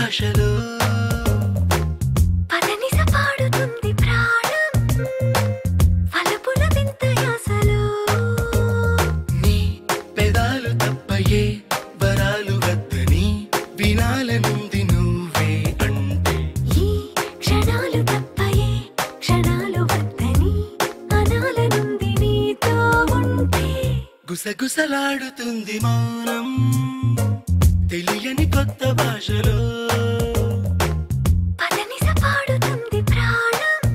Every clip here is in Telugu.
భాషలో పదనిస పాడుతుంది ప్రాణం ఫలపుల వింత యాసలో నీ పెదాలు తప్పయే వరాలు వద్దని వినాలనుంది నువ్వే అంటే ఈ క్షణాలు తప్పయే క్షణాలు వద్దని అనాలనుంది నీతో ఉంటే గుసగుసలాడుతుంది మౌనం తెలియని కొత్త భాషలో పదనిస పాడుతుంది ప్రాణం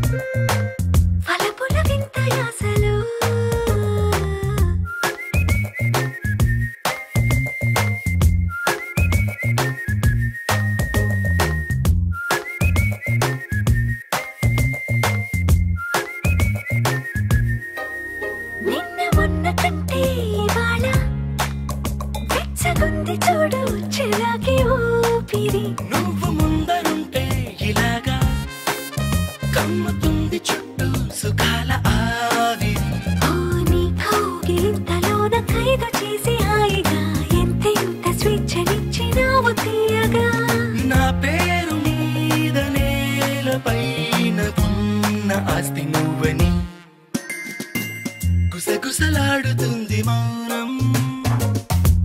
ఫలపుల వింత యాసలో నిన్న మొన్న కంటే ఇవాళ వెచ్చగుంది చూడు చిరాకి ఊపిరి నువ్వు ముందరుంటే ఇలాగా కమ్ముతుంది చుట్టూ సుఖాల ఆవిరి ఓ నీ కౌగిలింతలోన ఖైదు చేసి హాయిగా ఎంతెంత స్వేచ్ఛనిచ్చినావు తీయగా నా పేరు మీద నేలపైన ఉన్న ఆస్తి నువ్వని గుసగుసలాడుతుంది మౌనం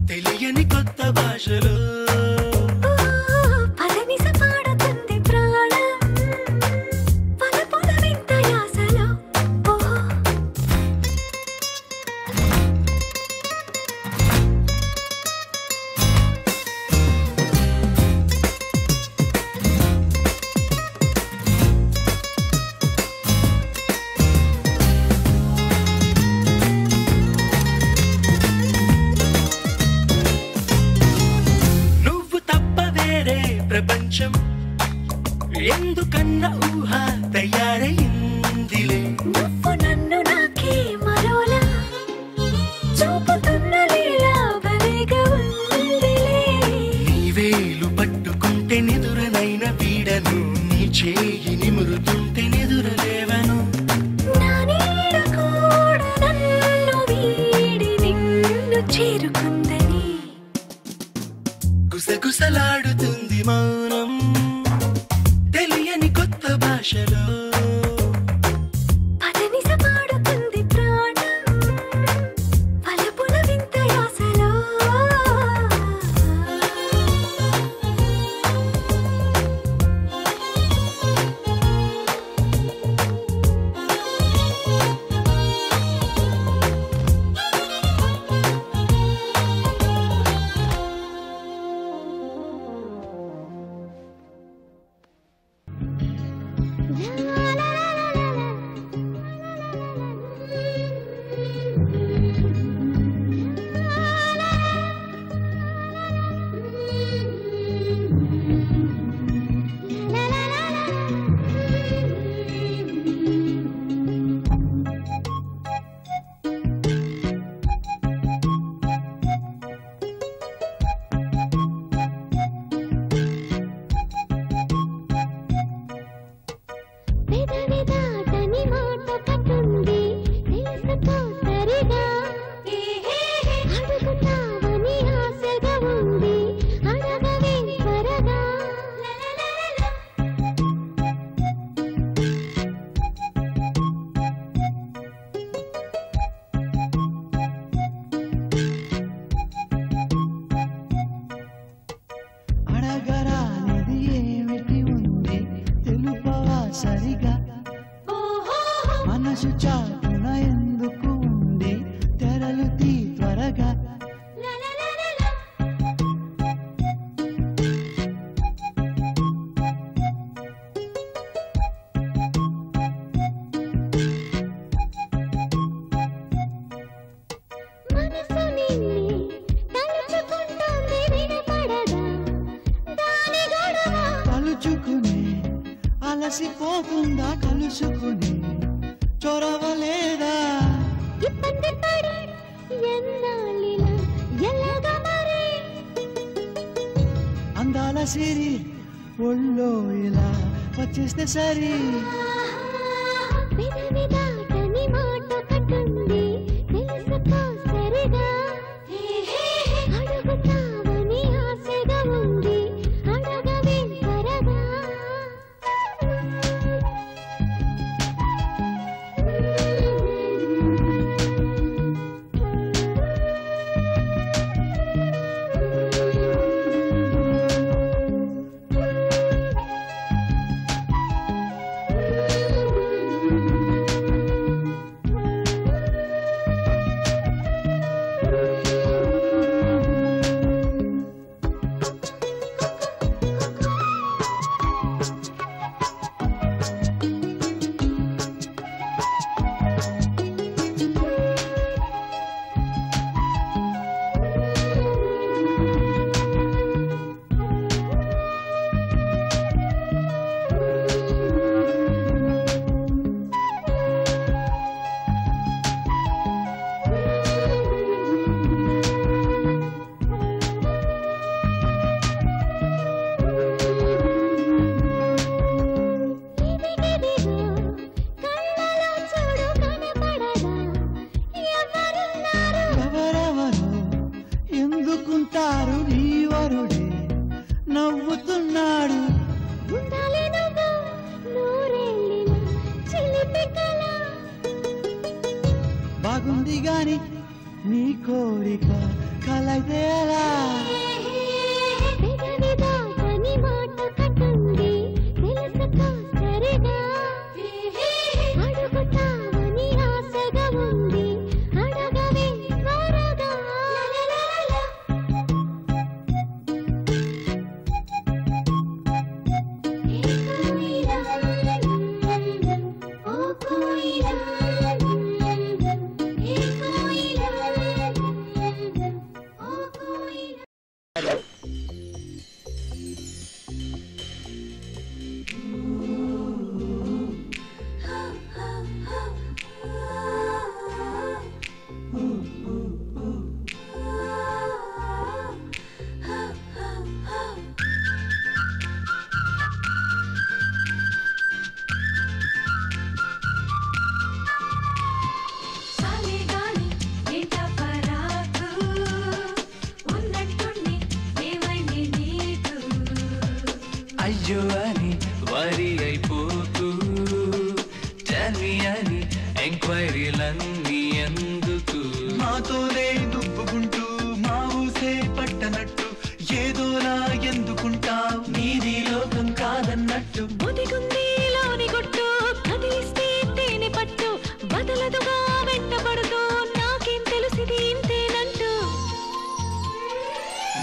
తెలియని కొత్త భాషలో పదనిస పాడుతుంది ప్రాణం ఫలపుల వింత యాసలో నువ్వు తప్ప వేరే ప్రపంచం ఎందుకన్న ఊహ తయారైందిలే నువ్వు నన్ను నాకే మరోలా చూపుతున్న లీలా భలేగా ఉందిలే నీ వేలు పట్టుకుంటే నిదురనైన వీడను నీ చేయి నిమురుతుంటే నిదురలేవను నా నీడ కూడా నన్ను వీడి నిన్ను చేరుకుందని గుసగుసలాడుతుంది మౌనం తెలియని కొత్త భాషలో పదనిస పాడుతుంది ప్రాణం ఫలపుల వింత యాసలో పెదవి దాటని మాట కట్టుంది తెలుసుకో సరిగా అడుగుతావని ఆశగా ఉంది అడగవే త్వరగా అడగరానిది ఏమిటి ఉంది తెలుపవా సరిగా మనసు చాటున ఎందుకు ఉంది తెరలు తీ త్వరగా మనసు నిన్నే తలుచుకుంటోంది వినపడదా దాని గొడవ తలుచుకుని అలసిపోతుందా కలుసుకుని చొరవలేదా ఇబ్బంది పడి ఎన్నాళ్ళిలా ఎలాగా మరి అందాల సిరి ఒళ్ళో ఇలా వచ్చేస్తే సరి పెదవి దాటని మాట కట్టుంది తెలుసుకో సరిగా అడుగుతావని ఆశగా ఉంది అడగవే గాని నీ కోరిక కలైతే ఎలా పెదవి దాటని మాట కట్టుంది తెలుసుకో సరిగా అడుగుతావని ఆశగా ఉంది అడగవే త్వరగా అయ్యో అని వరి అయిపోతూ టెల్మి అని ఎంక్వైరీలన్నీ ఎందుకు మాతోనే దుప్పుకుంటూ మా ఊసే పట్టనట్టు ఏదోలా ఎందుకుంటావు నీది లోకం కాదన్నట్టు ఒదిగుందిలోని గుట్టు కదిలిస్తే తేనె పట్టు బదలదుగా వెంటబడుతూ నాకేం తెలిసిది ఇంతేనంటూ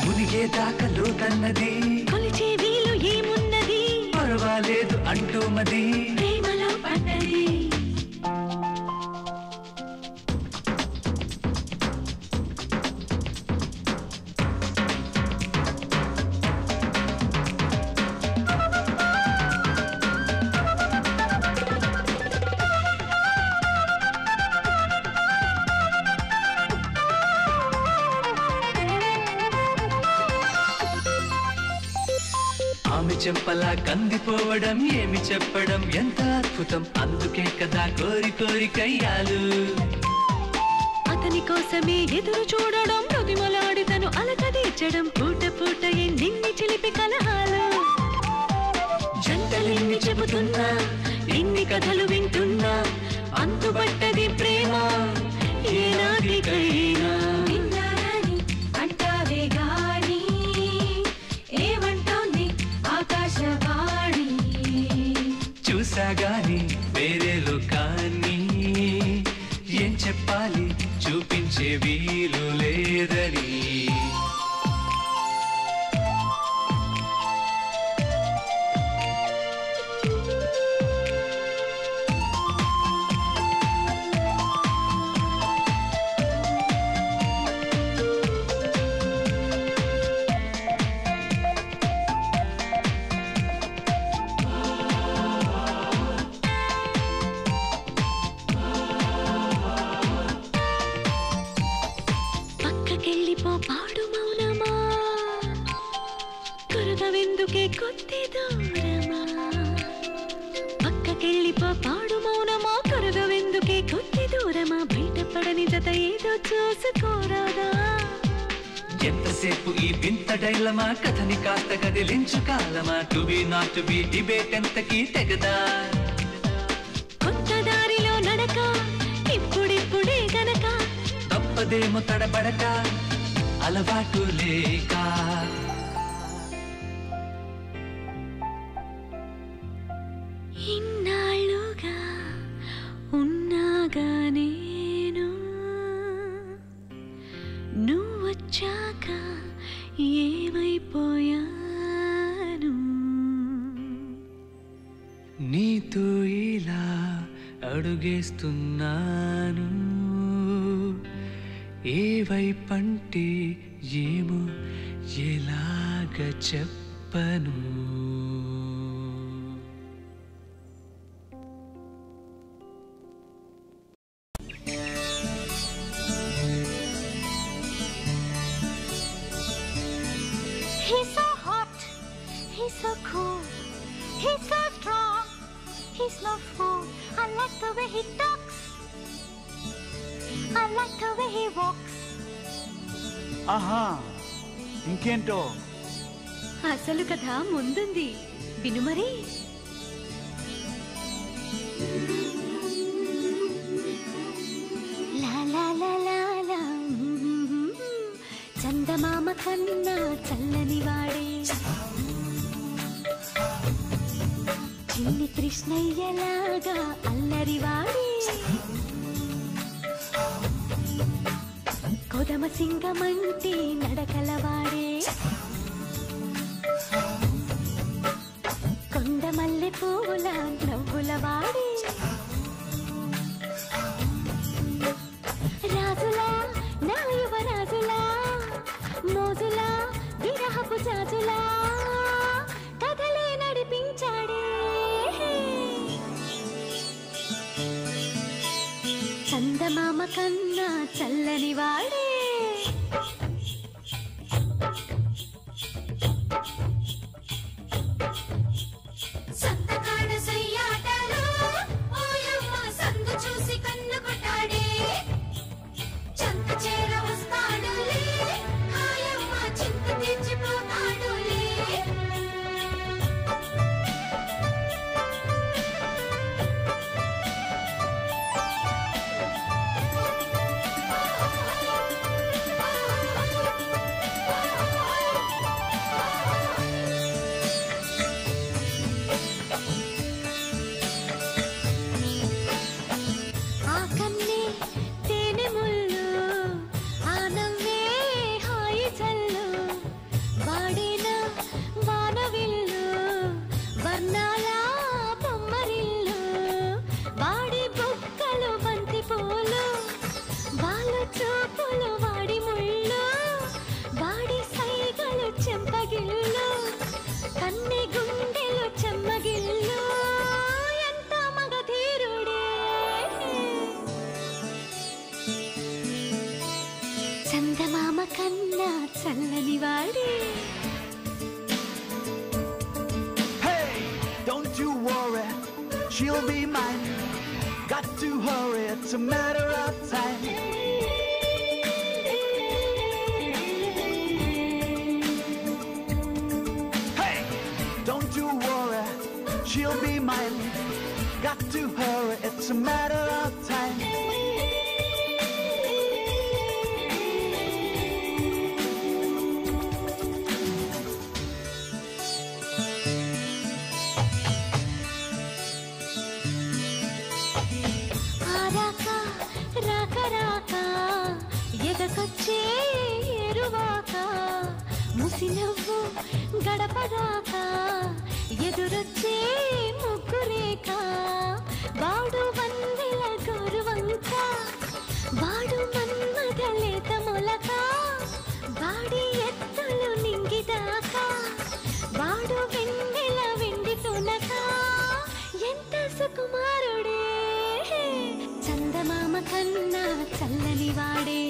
మునిగే దాకా లోతన్నది కొలిచే వీలు ఏమున్నది పర్వాలేదు అంటూ మది ప్రేమలో పడ్డది ఆమె చెంపలా కందిపోవడం ఏమి చెప్పడం ఎంత అద్భుతం అందుకే కదా కోరి కోరి కయ్యాలు అతని కోసమే ఎదురు చూడడం ప్రతిమలాడి తను అలకదీర్చడం పూట పూట ఎన్ని చిలిపి కలహాలు జంటలెన్ని చెబుతున్నా ఎన్ని కథలు వింటున్నా అంతుబట్టది ప్రేమ ఏనాటికైనా విన్నారని అంటావే గాని ఏమంటోంది ఆకాశవాణి చూసాగాని వేరే లోకాన్ని ఏం చెప్పాలి చూపించే వీలు లేదని పక్కకెళ్ళిపో పాడు మౌనమా కొరదవెందుకే కొద్ది దూరమా పక్కకెళ్ళిపో పాడు మౌనమా కొరదవెందుకే కొద్ది దూరమా బయటపడని జత ఏదో చూసుకోరాదా ఎంతసేపు ఈ వింత డైలమా కథని కాస్త కదిలించు కాలమా to be not to be debate ఎంతకీ తెగదా కొత్త దారిలో నడక ఇప్పుడిప్పుడే గనక తప్పదేమో తడబడక అలవాటు లేక ఇన్నాళ్ళుగా ఉన్నాగా నేను నువ్వొచ్చాక ఏమైపోయాను నీతో ఇలా అడుగేస్తున్నాను ఏ వైపంటే ఏమో ఎలాగ చెప్పను He's so hot, he's so cool, he's so strong, he's no fool. I like the way he talks, I like the way he walks. ఆహా ఇంకేంటో అసలు కథ ముందుంది విను మరి. La la la కన్నా చల్లని వాడే చిన్ని కృష్ణయ్యలాగా అల్లరి వాడే కొదమ సింగమంటి నడకలవాడే కొండ మల్లె పూల నవ్వులవాడే రాజులా నా యువరాజులా మోజులా విరహపు జాజులా కథలే నడిపించాడే చందమామ కన్నా చల్లని వాడే సంతకాడ సయ్యాటలో ఓయమ్మ సందు చూసి కన్ను కొట్టాడే చంత చేర వస్తాడులే హాయమ్మ చింత తెచ్చిపోతాడులే చందమామ కన్నా చల్లని వాడే Hey, don't you worry, she'll be mine. Got to hurry, it's a matter of time. Hey, don't you worry, she'll be mine. Got to hurry, it's a matter of time. రాక రాక ఎదకొచ్చే ఎరువాక ముసినవ్వు గడపదాక ఎదురొచ్చే ముగ్గురేక వాడు వందెల గౌరవంక వాడు మన్మథ లేత మొలక వాడి ఎత్తులు నింగిదాకా వాడు వెన్నెల వెండి తునక ఎంత సుకుమారుడే చందమామ కన్నా చల్లని వాడే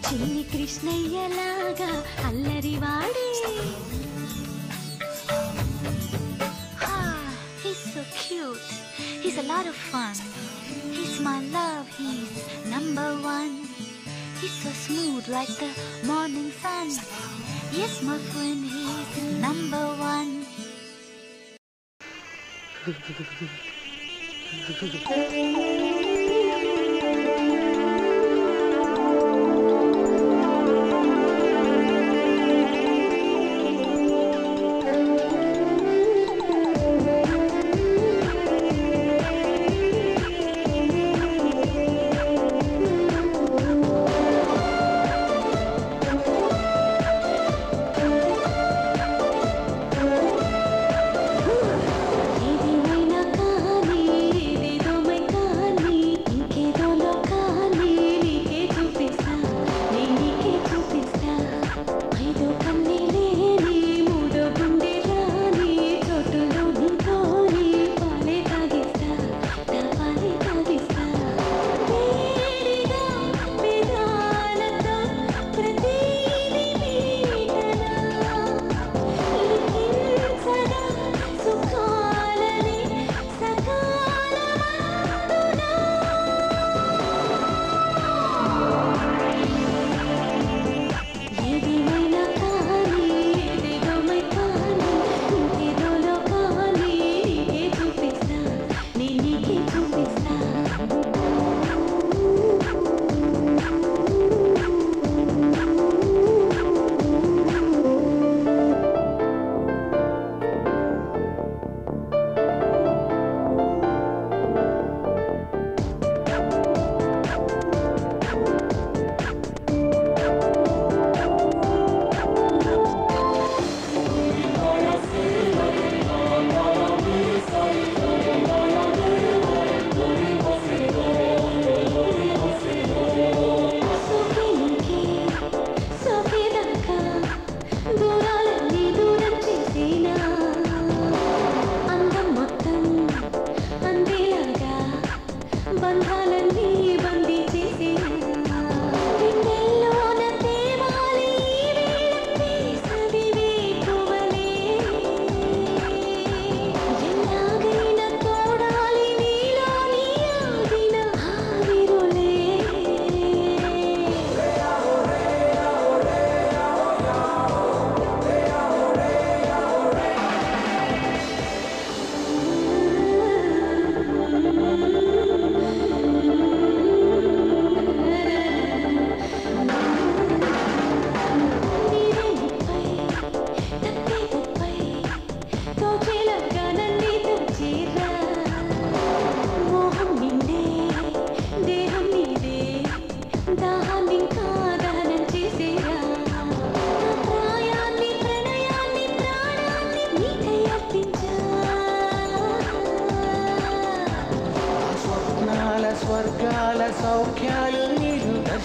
చిన్ని కృష్ణయ్యలాగా అల్లరి వాడే He's so cute. He's a lot of fun. He's my love. He's number one. He's so smooth like the morning sun. Yes, my friend, he's number one. ఏదేమైనా కానీ ఏదేదో మై కానీ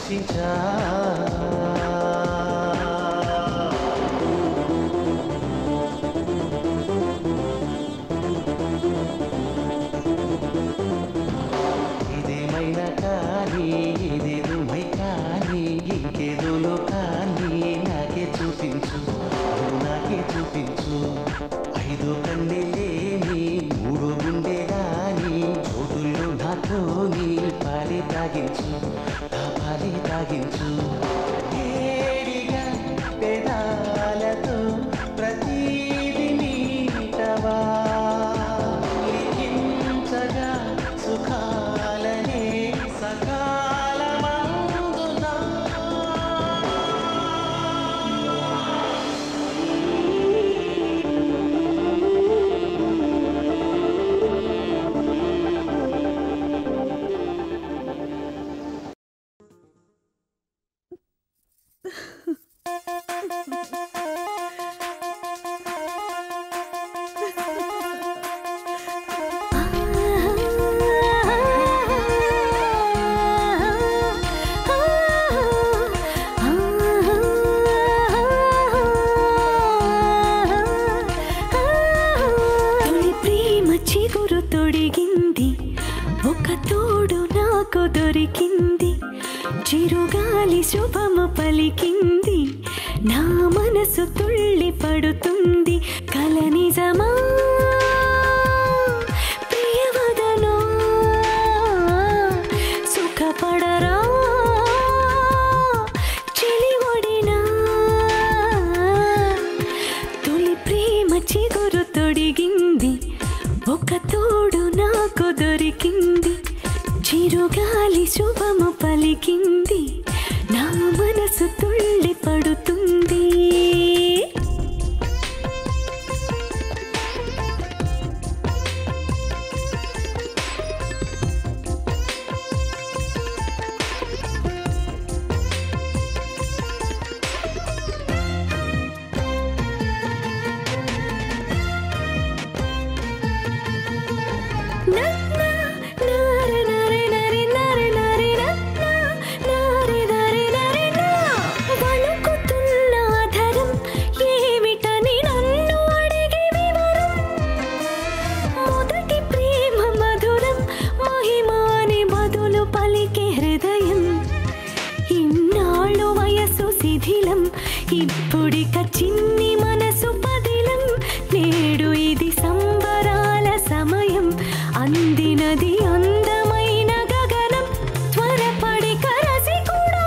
స్పర్శించా ఇదేమైనా కానీ ఇదేదో మై కానీ ఇంకేదోలో కానీ నాకే చూపించు నాకే చూపించు ఐదో కన్నే లేని మూడో గుండె గాని చోటుల్లో నాతోని పాలి తాగించు నా పాలి తాగించు ఏడిగా పెదాలతో ప్రతీది నీటవా లిఖించగా సుఖాలనే సకాలమందునా తొలి ప్రేమ చిగురు తొడిగింది ఒక తోడు నాకు దొరికింది చిరుగాలి శుభము పలికింది నా మనసు తుళ్ళి పడుతుంది కల నిజమా ప్రియవదనా సుఖపడరా చెలివడినా తొలి ప్రేమ చిగురు తొడిగింది ఒక తోడు నాకు దొరికింది చిరుగాలి శుభము పలికింది నా మనసు తుళ్ళి పడుతుంది ఇప్పుడిక చిన్ని మనసు పదిలం నేడు ఇది సంబరాల సమయం అందినది అందమైన గగనం త్వరపడి కరసి కూడా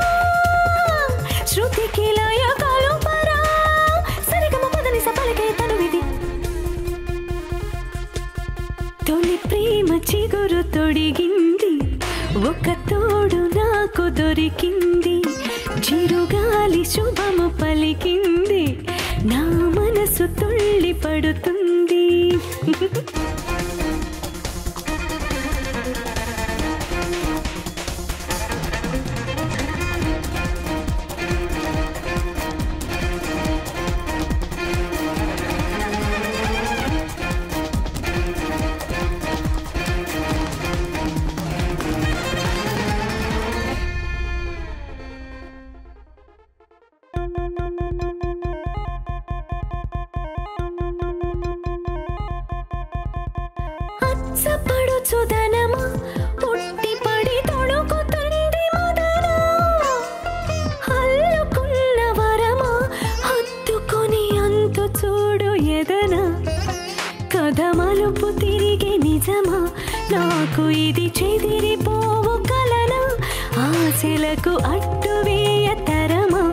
శృతికి లయ కలుపరా సరిగమ పదని సపలికే తనువిది తొలి ప్రేమ చిగురు తొడిగింది ఒక తోడు నాకు దొరికింది చిరుగాలి శుభము పలికింది నా మనసు తుళ్ళి పడుతుంది అచ్చపడుచుదనమా పుట్టి పడి తొడుకుతుంది మదనా అల్లుకున్న వరమా హత్తుకొని అంతు చూడు ఎదనా కథ మలుపు తిరిగి నిజమా నాకు ఇది చెదిరిపోవు కలనా ఆశలకు అడ్డు వేయ తరమా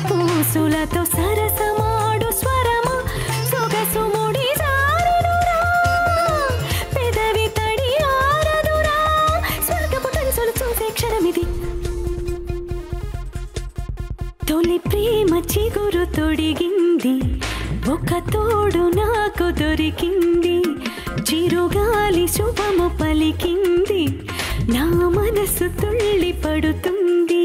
పూసులతో సరసమాడు స్వరమా సొగసు ముడి జారునురా పెదవి తడి ఆరదురా స్వర్గపు తలుసులు చూసే క్షణమిది తొలి ప్రేమ చిగురు తొడిగింది ఒక తోడు నాకు దొరికింది చిరుగాలి శుభము పలికింది నా మనసు తుళ్ళి పడుతుంది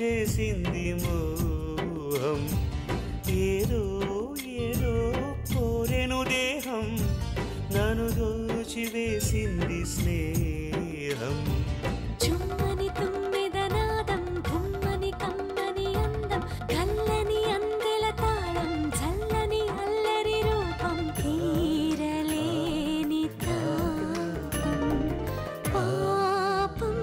చేసింది మోహం ఏదో ఏదో కోరెను దేహం నన్ను దోచివేసింది స్నేహం చుమ్మని తుమ్మెదనాదం గుమ్మని కమ్మని అందం కల్లని అందెల తాళం చల్లని అల్లరి రూపం తీరలేని తాపం పాపం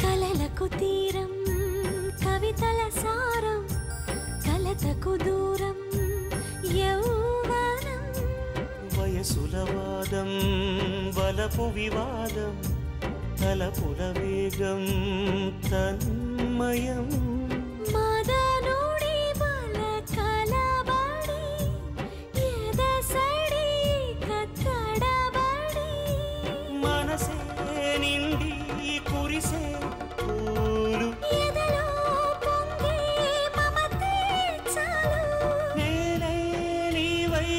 కలలకు తీరం కవితల సారం కలతకు దూరం యౌవనం వయసుల వాదం వలపు వివాదం తలపుల వేగం తన్మయం మదనుడి బల కలబడి ఎదసడి కత్తడబడి మనసే నిండి కురిసే పూలు ఎదలో పొంగే మమతే చాలు నేనే నీవై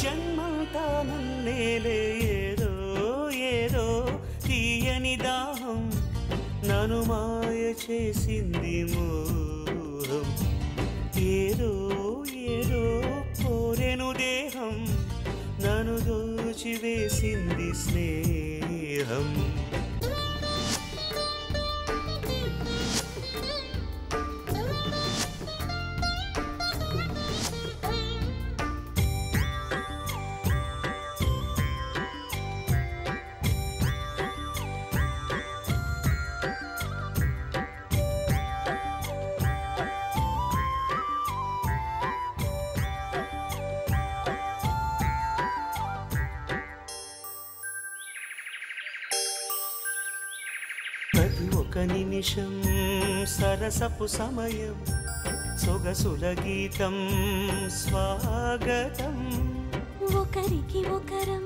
జన్మంతా నన్నేలే ఏదో ఏదో తీయని దాహం నన్ను మాయ చేసింది మోహం ఏదో ఏదో కోరెను దేహం నన్ను దోచివేసింది స్నేహం ప్రతి ఒక్క నిమిషం సరసపు సమయం సొగసుల గీతం స్వాగతం ఒకరికి ఒకరం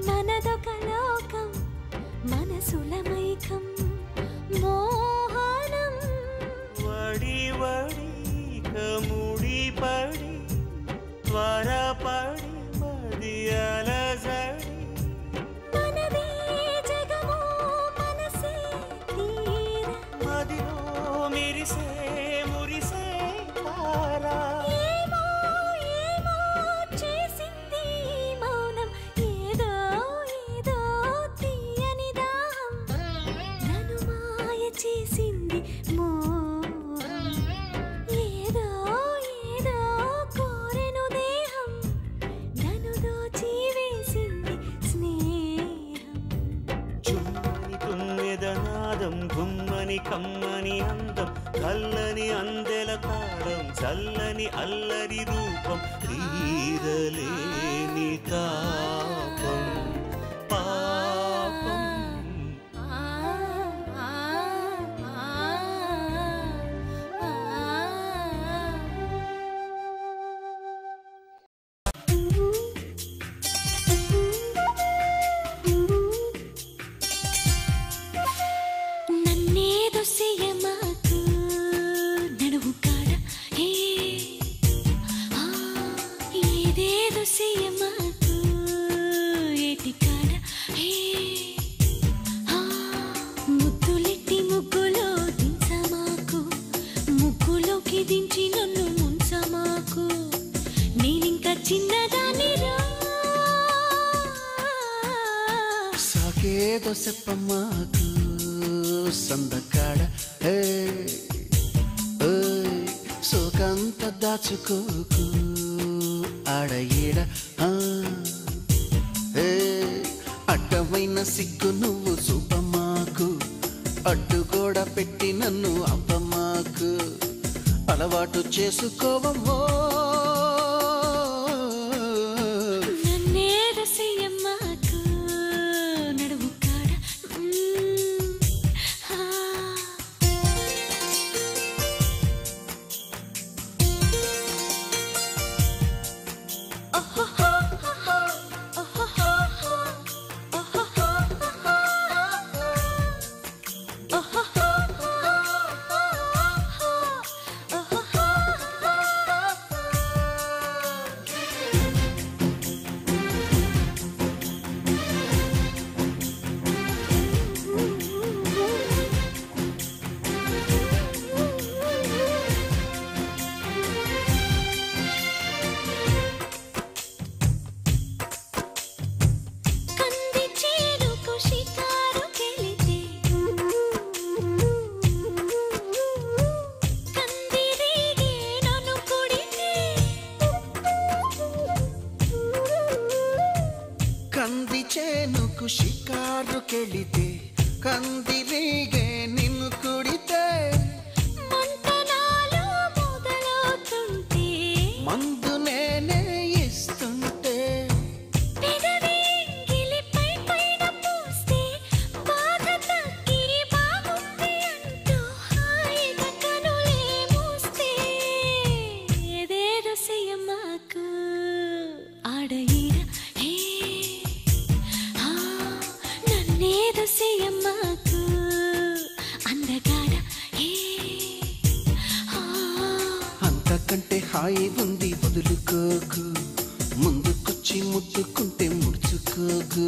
మనదొక లోకం మనసుల మైకం మోహనం వడి వడి కముడి పడి త్వరపడి మది అలజడి మనదే జగము మనసే తీర మదిలో మెరిసే మురిసే తారా ఏమో ఏమో చేసింది మౌనం ఏదో ఏదో తీయని దాహం నన్ను మాయ చేసింది మోహం ఏదో ఏదో కోరెను దేహం నన్ను దోచివేసింది స్నేహం చుమ్మని తుమ్మెదనాదం గుమ్మని కమ్మని అందం కల్లని అందెల తాళం చల్లని అల్లరి రూపం తీరలేని తాపం పాపం నన్నేదో చెయ్యమాకు నడువు కాడ ఏదేదో చెయ్యమాకు ఏటి కాడ ముద్దులెట్టి ముగ్గులో దించమాకు ముగ్గులోకి దించి నన్ను ముంచమాకు నేనింకా చిన్నదాని రా సాకేదో చెప్పమాకు సందకాడ సోకంత దాచుకోకు ఆడ ఈడ అడ్డమైన సిగ్గు నువ్వు చూపమాకు అడ్డు కూడా పెట్టి నన్ను అప్పమాకు అలవాటు చేసుకోవమ్మో నన్నేదో చెయ్యమాకు నడువు కాడ నీకు షికారు కెళితే కందిరీగే నిన్ను కుడితే మంటనాలు మొదలవుతుంటే మందు నేనే ఇస్తుంటే పెదవి గిలిపై పైన పూస్తే బాధ తగ్గి బాగుంది అంటూ హాయిగా కనులే మూస్తే ఏదేదో చెయ్యమాకు ఆడ ఈడ హే ఆ నన్నేదో చెయ్యమాకు అందగాడ హే ఆ అంతకంటే హాయి ఉంది వదులుకోకు ముందుకొచ్చి ముట్టుకుంటే ముడుచుకోకు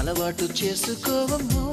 అలవాటు చేసుకోవమ్మో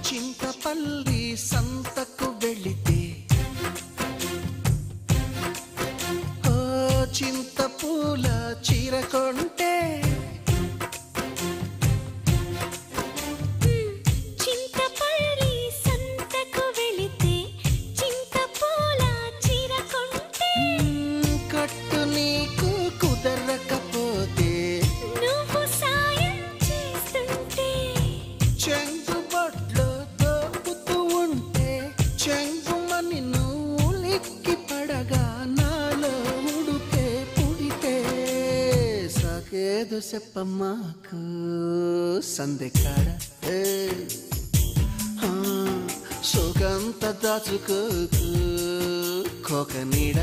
చింతపల్లి సంతకు వెళితే ఓ చింతపూల చీర కొంటే చింతపల్లి సంతకు వెళితే చింతపూల చీర కొంటే కట్టు నీకు కుదరకపోతే నువ్వు సాయం చేస్తుంటే చెంగు బొట్లో దోపుతూ ఉంటే చెంగుమని నువ్వు లిక్కి పడగా నాలో ఉడుకే పుడితే సాకేదు చెప్పమ్మాకు సందెకాడ సోకంత దాచుకోకు కోక నీడ